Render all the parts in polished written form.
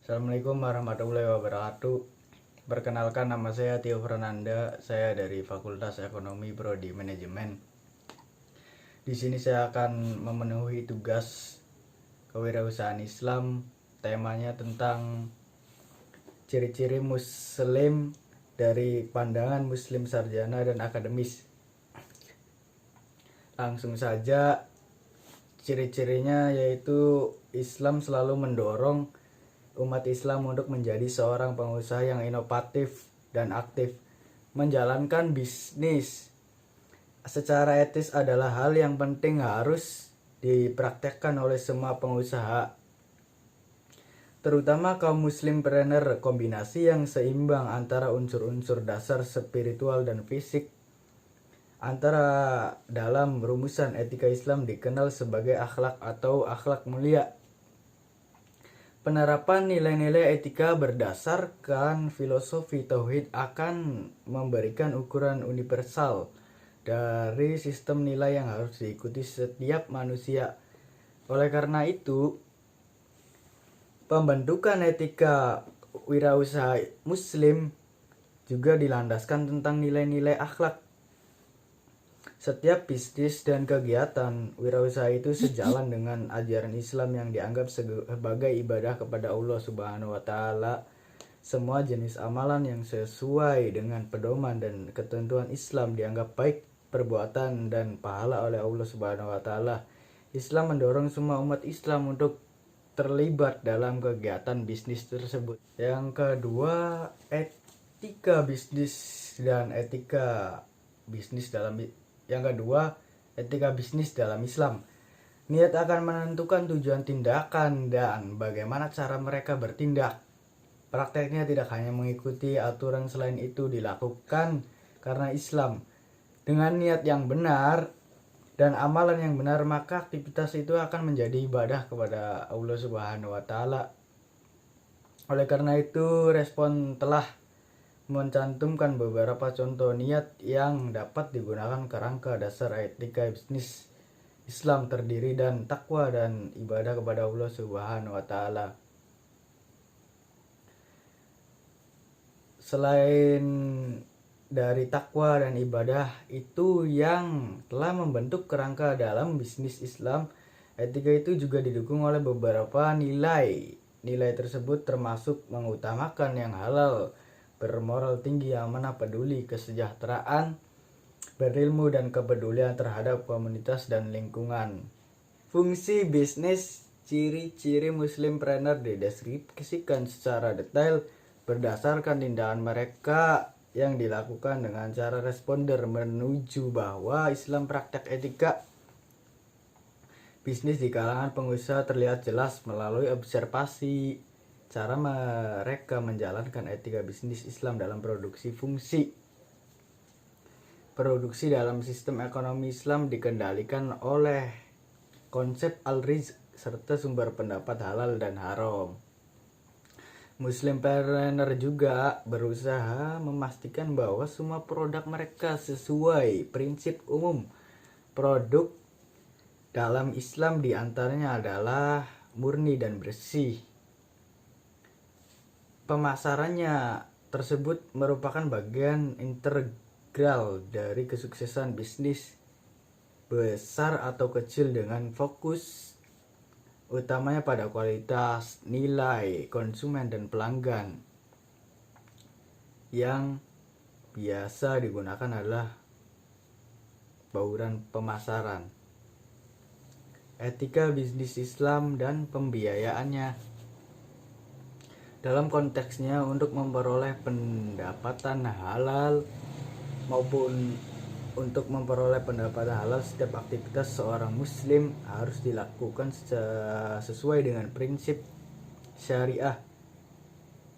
Assalamualaikum warahmatullahi wabarakatuh. Perkenalkan, nama saya Tio Fernanda. Saya dari Fakultas Ekonomi Prodi Manajemen. Di sini saya akan memenuhi tugas kewirausahaan Islam. Temanya tentang ciri-ciri Muslim dari pandangan Muslim sarjana dan akademis. Langsung saja, ciri-cirinya yaitu Islam selalu mendorong umat Islam untuk menjadi seorang pengusaha yang inovatif dan aktif. Menjalankan bisnis secara etis adalah hal yang penting, harus dipraktekkan oleh semua pengusaha, terutama kaum muslimpreneur. Kombinasi yang seimbang antara unsur-unsur dasar spiritual dan fisik antara dalam rumusan etika Islam dikenal sebagai akhlak atau akhlak mulia. Penerapan nilai-nilai etika berdasarkan filosofi tauhid akan memberikan ukuran universal dari sistem nilai yang harus diikuti setiap manusia. Oleh karena itu, pembentukan etika wirausaha Muslim juga dilandaskan tentang nilai-nilai akhlak. Setiap bisnis dan kegiatan wirausaha itu sejalan dengan ajaran Islam yang dianggap sebagai ibadah kepada Allah Subhanahu wa Ta'ala. Semua jenis amalan yang sesuai dengan pedoman dan ketentuan Islam dianggap baik perbuatan dan pahala oleh Allah Subhanahu wa Ta'ala. Islam mendorong semua umat Islam untuk terlibat dalam kegiatan bisnis tersebut. Yang kedua, etika bisnis dan etika bisnis dalam Islam. Niat akan menentukan tujuan tindakan dan bagaimana cara mereka bertindak. Prakteknya tidak hanya mengikuti aturan, selain itu dilakukan karena Islam. Dengan niat yang benar dan amalan yang benar, maka aktivitas itu akan menjadi ibadah kepada Allah Subhanahu wa Ta'ala. Oleh karena itu, respon telah mencantumkan beberapa contoh niat yang dapat digunakan kerangka dasar etika bisnis Islam terdiri dan takwa dan ibadah kepada Allah Subhanahu wa Ta'ala. Selain dari takwa dan ibadah itu yang telah membentuk kerangka dalam bisnis Islam, etika itu juga didukung oleh beberapa nilai. Nilai tersebut termasuk mengutamakan yang halal, bermoral tinggi, amanah, peduli, kesejahteraan, berilmu, dan kepedulian terhadap komunitas dan lingkungan. Fungsi bisnis, ciri-ciri muslimpreneur dideskripsikan secara detail berdasarkan tindakan mereka yang dilakukan dengan cara responder menuju bahwa Islam. Praktek etika bisnis di kalangan pengusaha terlihat jelas melalui observasi cara mereka menjalankan etika bisnis Islam dalam produksi. Fungsi produksi dalam sistem ekonomi Islam dikendalikan oleh konsep al-rizq serta sumber pendapat halal dan haram. Muslimpreneur juga berusaha memastikan bahwa semua produk mereka sesuai prinsip umum produk dalam Islam, diantaranya adalah murni dan bersih. Pemasarannya tersebut merupakan bagian integral dari kesuksesan bisnis, besar atau kecil, dengan fokus utamanya pada kualitas, nilai konsumen dan pelanggan. Yang biasa digunakan adalah bauran pemasaran. Etika bisnis Islam dan pembiayaannya. Dalam konteksnya, untuk memperoleh pendapatan halal maupun untuk memperoleh pendapatan halal, setiap aktivitas seorang muslim harus dilakukan sesuai dengan prinsip syariah.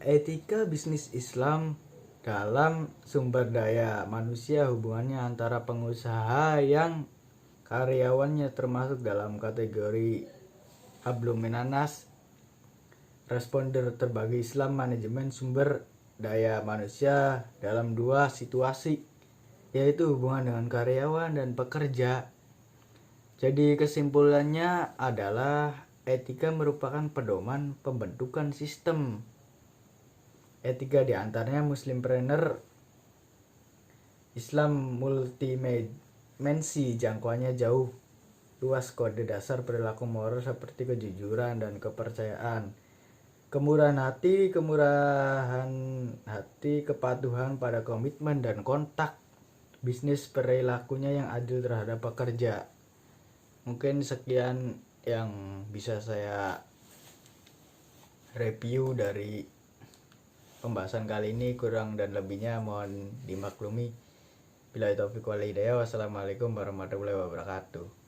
Etika bisnis Islam dalam sumber daya manusia, hubungannya antara pengusaha yang karyawannya termasuk dalam kategori hablum minannas. Responder terbagi Islam manajemen sumber daya manusia dalam dua situasi, yaitu hubungan dengan karyawan dan pekerja. Jadi kesimpulannya adalah etika merupakan pedoman pembentukan sistem. Etika diantaranya Muslimpreneur, Islam multidimensi, jangkauannya jauh luas, kode dasar perilaku moral seperti kejujuran dan kepercayaan, kemurahan hati, kepatuhan pada komitmen dan kontak bisnis, perilakunya yang adil terhadap pekerja. Mungkin sekian yang bisa saya review dari pembahasan kali ini, kurang dan lebihnya mohon dimaklumi. Billahi taufiq wal hidayah. Wassalamualaikum warahmatullahi wabarakatuh.